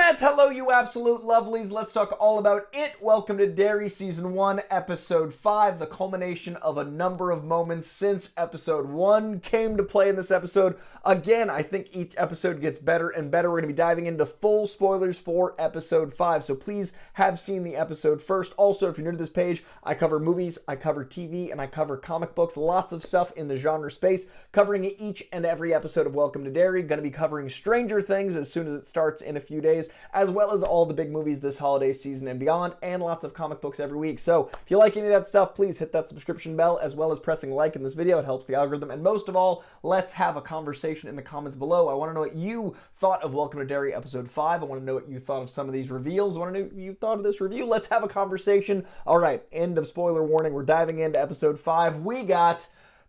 And hello, you absolute lovelies. Let's talk all about it. Welcome to Derry Season 1, Episode 5, the culmination of a number of moments since Episode 1 came to play in this episode. Again, I think each episode gets better and better. We're going to be diving into full spoilers for Episode 5, so please have seen the episode first. Also, if you're new to this page, I cover movies, I cover TV, and I cover comic books. Lots of stuff in the genre space, covering each and every episode of Welcome to Derry. Going to be covering Stranger Things as soon as it starts in a few days, as well as all the big movies this holiday season and beyond, and lots of comic books every week. So if you like any of that stuff, please hit that subscription bell, as well as pressing like in this video. It helps the algorithm. And most of all, let's have a conversation in the comments below. I want to know what you thought of Welcome to Derry Episode 5. I want to know what you thought of some of these reveals. I want to know what you thought of this review. Let's have a conversation. All right, end of spoiler warning. We're diving into Episode 5. We got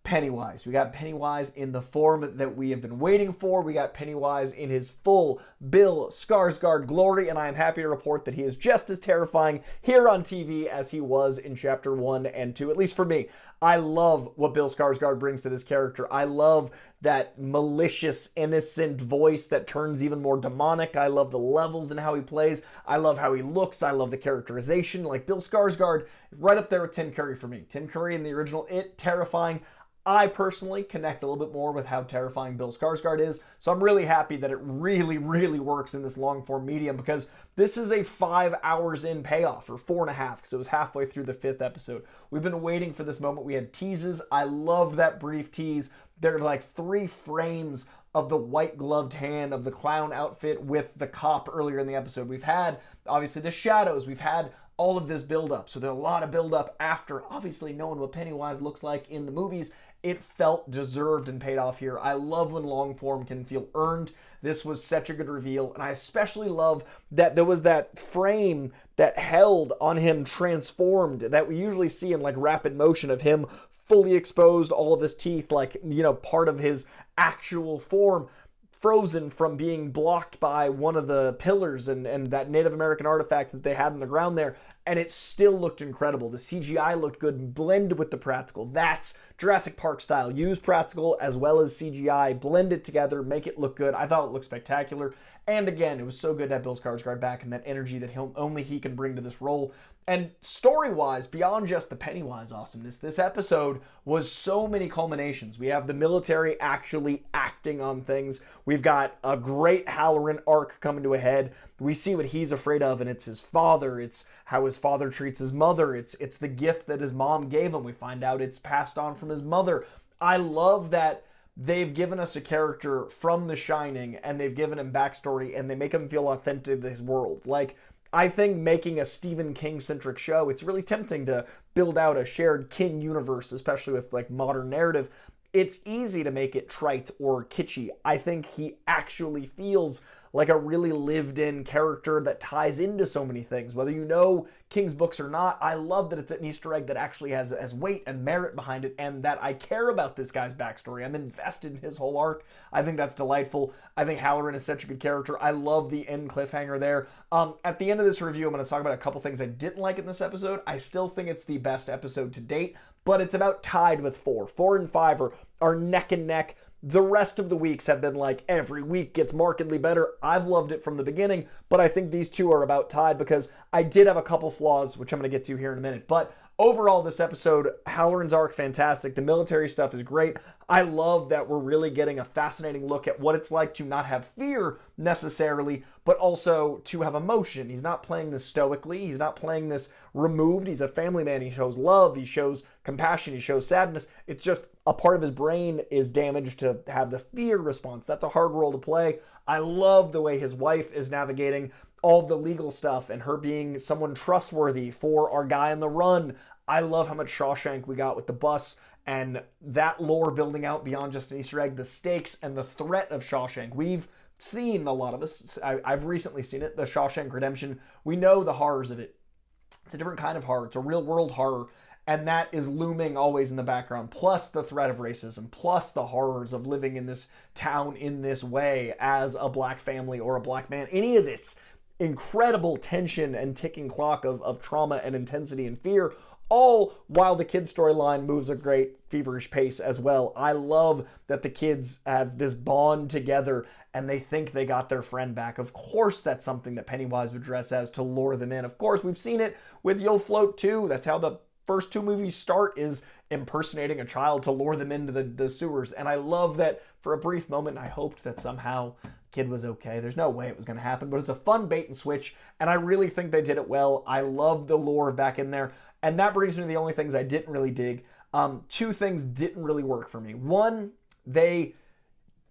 Pennywise. We got Pennywise in the form that we have been waiting for. We got Pennywise in his full Bill Skarsgård glory, and I am happy to report that he is just as terrifying here on TV as he was in Chapter 1 and 2, at least for me. I love what Bill Skarsgård brings to this character. I love that malicious, innocent voice that turns even more demonic. I love the levels and how he plays. I love how he looks. I love the characterization. Like, Bill Skarsgård, right up there with Tim Curry for me. Tim Curry in the original It, terrifying. I personally connect a little bit more with how terrifying Bill Skarsgård is, so I'm really happy that it really works in this long-form medium, because this is a 5 hours in payoff, or 4.5, because it was halfway through the 5th episode. We've been waiting for this moment. We had teases. I loved that brief tease. There are like 3 frames of the white-gloved hand of the clown outfit with the cop earlier in the episode. We've had, obviously, the shadows. We've had all of this build-up, so there's a lot of build-up after, obviously, knowing what Pennywise looks like in the movies. It felt deserved and paid off here. I love when long form can feel earned. This was such a good reveal, and I especially love that there was that frame that held on him transformed that we usually see in like rapid motion of him fully exposed, all of his teeth, like, you know, part of his actual form, frozen from being blocked by one of the pillars and that Native American artifact that they had on the ground there, and it still looked incredible. The CGI looked good, blended with the practical. That's Jurassic Park style. Use practical as well as CGI, blend it together, make it look good. I thought it looked spectacular. And again, it was so good to have Bill Skarsgård back and that energy that only he can bring to this role. And story-wise, beyond just the Pennywise awesomeness, this episode was so many culminations. We have the military actually acting on things. We've got a great Halloran arc coming to a head. We see what he's afraid of, and it's his father. It's how his father treats his mother. It's the gift that his mom gave him. We find out it's passed on from his mother. I love that they've given us a character from The Shining, and they've given him backstory, and they make him feel authentic to his world. Like, I think making a Stephen King-centric show, it's really tempting to build out a shared King universe, especially with like modern narrative. It's easy to make it trite or kitschy. I think he actually feels like a really lived-in character that ties into so many things. Whether you know King's books or not, I love that it's an Easter egg that actually has weight and merit behind it, and that I care about this guy's backstory. I'm invested in his whole arc. I think that's delightful. I think Halloran is such a good character. I love the end cliffhanger there. At the end of this review, I'm going to talk about a couple things I didn't like in this episode. I still think it's the best episode to date, but it's about tied with 4. 4 and 5 are neck and neck. The rest of the weeks have been like every week gets markedly better. I've loved it from the beginning, but I think these two are about tied because I did have a couple flaws, which I'm going to get to here in a minute. But overall, this episode, Halloran's arc, fantastic. The military stuff is great. I love that we're really getting a fascinating look at what it's like to not have fear necessarily, but also to have emotion. He's not playing this stoically. He's not playing this removed. He's a family man. He shows love. He shows compassion. He shows sadness. It's just a part of his brain is damaged to have the fear response. That's a hard role to play. I love the way his wife is navigating all of the legal stuff and her being someone trustworthy for our guy on the run. I love how much Shawshank we got with the bus and that lore building out beyond just an Easter egg, the stakes and the threat of Shawshank. We've seen a lot of this. I've recently seen it, the Shawshank Redemption. We know the horrors of it. It's a different kind of horror. It's a real world horror. And that is looming always in the background, plus the threat of racism, plus the horrors of living in this town in this way as a black family or a black man. Any of this incredible tension and ticking clock of trauma and intensity and fear all while the kids' storyline moves a great feverish pace as well. I love that the kids have this bond together and they think they got their friend back. Of course, that's something that Pennywise would dress as to lure them in. Of course, we've seen it with You'll Float too. That's how the first two movies start, is impersonating a child to lure them into the sewers. And I love that for a brief moment, I hoped that somehow kid was okay. There's no way it was going to happen, but it's a fun bait and switch, and I really think they did it well. I love the lore back in there, and that brings me to the only things I didn't really dig. Two things didn't really work for me. One, they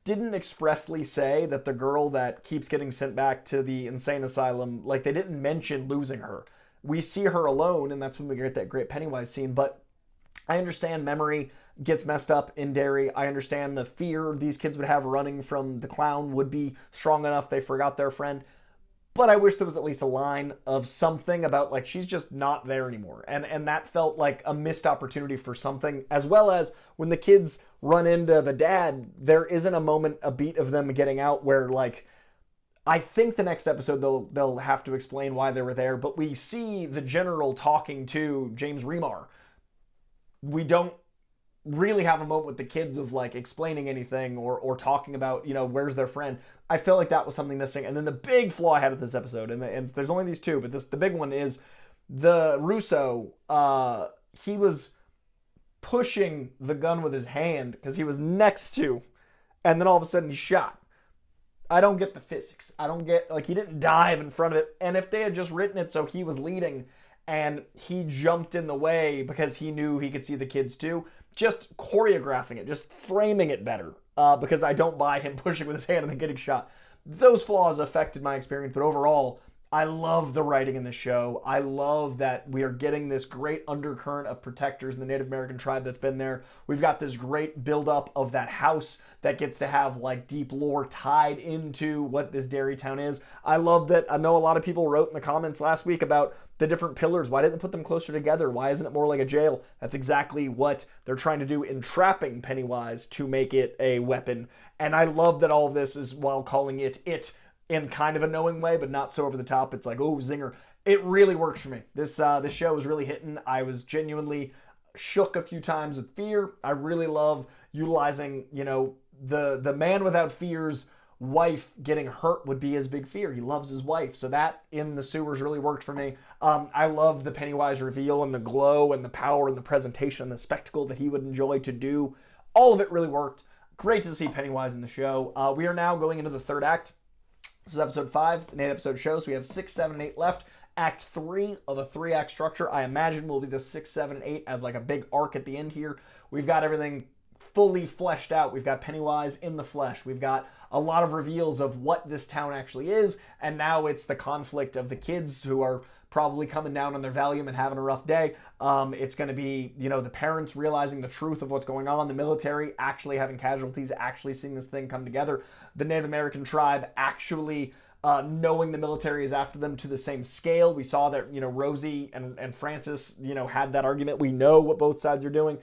didn't expressly say that the girl that keeps getting sent back to the insane asylum, like they didn't mention losing her. We see her alone, and that's when we get that great Pennywise scene, but I understand memory gets messed up in Derry. I understand the fear these kids would have running from the clown would be strong enough they forgot their friend. But I wish there was at least a line of something about, like, she's just not there anymore. And that felt like a missed opportunity for something. As well as when the kids run into the dad, there isn't a moment, a beat of them getting out where, like, I think the next episode they'll have to explain why they were there. But we see the general talking to James Remar. We don't really have a moment with the kids of like explaining anything or talking about, you know, where's their friend. I felt like that was something missing. And then the big flaw I had with this episode, and there's only these two, but the big one is the Russo. He was pushing the gun with his hand because he was next to, and then all of a sudden he shot. I don't get the physics. I don't get, like, he didn't dive in front of it. And if they had just written it so he was leading and he jumped in the way because he knew he could see the kids too, just choreographing it, just framing it better, because I don't buy him pushing with his hand and then getting shot. Those flaws affected my experience, but overall, I love the writing in the show. I love that we are getting this great undercurrent of protectors in the Native American tribe that's been there. We've got this great buildup of that house that gets to have like deep lore tied into what this Derry town is. I love that. I know a lot of people wrote in the comments last week about the different pillars. Why didn't they put them closer together? Why isn't it more like a jail? That's exactly what they're trying to do in trapping Pennywise to make it a weapon. And I love that all of this is while calling it in kind of a knowing way, but not so over the top. It's like, oh, zinger. It really works for me. This show was really hitting. I was genuinely shook a few times with fear. I really love utilizing, you know, the man without fear's wife getting hurt would be his big fear. He loves his wife. So that in the sewers really worked for me. I loved the Pennywise reveal and the glow and the power and the presentation and the spectacle that he would enjoy to do. All of it really worked. Great to see Pennywise in the show. We are now going into the third act. This is episode 5. It's an 8-episode show, so we have 6, 7, and 8 left. Act 3 of a 3-act structure, I imagine, will be the 6, 7, and 8 as like a big arc at the end here. We've got everything fully fleshed out. We've got Pennywise in the flesh. We've got a lot of reveals of what this town actually is, and now it's the conflict of the kids who are probably coming down on their Valium and having a rough day. It's going to be, you know, the parents realizing the truth of what's going on, the military actually having casualties, actually seeing this thing come together, the Native American tribe actually knowing the military is after them to the same scale. We saw that, you know, Rosie and Francis, you know, had that argument. We know what both sides are doing.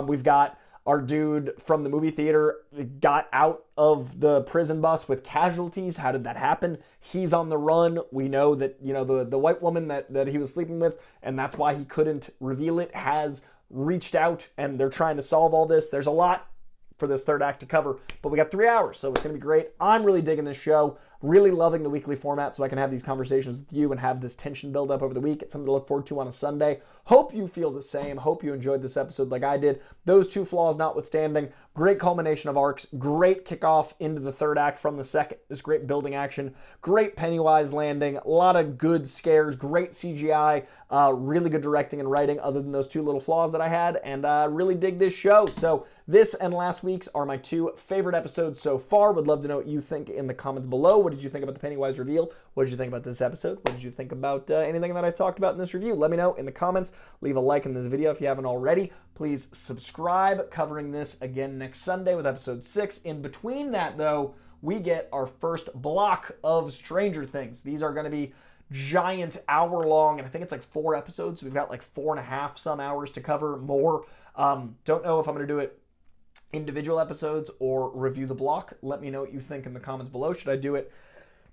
We've got our dude from the movie theater got out of the prison bus with casualties. How did that happen? He's on the run. We know that, you know, the white woman that he was sleeping with, and that's why he couldn't reveal it, has reached out, and they're trying to solve all this. There's a lot for this third act to cover, but we got 3 hours, so it's going to be great. I'm really digging this show, really loving the weekly format so I can have these conversations with you and have this tension build up over the week. It's something to look forward to on a Sunday. Hope you feel the same. Hope you enjoyed this episode like I did. Those 2 flaws notwithstanding, great culmination of arcs, great kickoff into the third act from the second. This great building action, great Pennywise landing, a lot of good scares, great CGI, really good directing and writing other than those 2 little flaws that I had, and really dig this show. So this and last week's are my 2 favorite episodes so far. Would love to know what you think in the comments below. What did you think about the Pennywise reveal? What did you think about this episode? What did you think about anything that I talked about in this review? Let me know in the comments. Leave a like in this video if you haven't already. Please subscribe. Covering this again next Sunday with episode 6. In between that, though, we get our first block of Stranger Things. These are going to be giant hour-long, and I think it's like 4 episodes. So we've got like 4.5 some hours to cover more. Don't know if I'm going to do it individual episodes or review the block. Let me know what you think in the comments below. Should I do it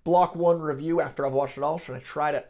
block 1 review after I've watched it all? Should I try to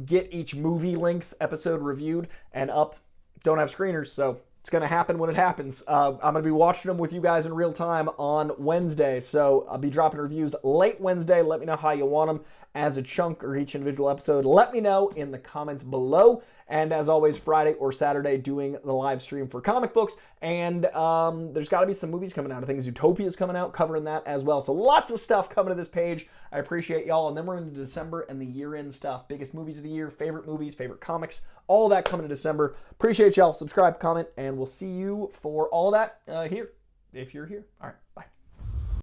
get each movie length episode reviewed and up don't have screeners, so it's going to happen when it happens. I'm going to be watching them with you guys in real time on Wednesday, so I'll be dropping reviews late Wednesday. Let me know how you want them as a chunk or each individual episode. Let me know in the comments below. And as always, Friday or Saturday doing the live stream for comic books. And there's got to be some movies coming out. I think Zootopia is coming out, covering that as well. So lots of stuff coming to this page. I appreciate y'all. And then we're into December and the year-end stuff. Biggest movies of the year, favorite movies, favorite comics, all of that coming to December. Appreciate y'all. Subscribe, comment, and we'll see you for all that here, if you're here. All right.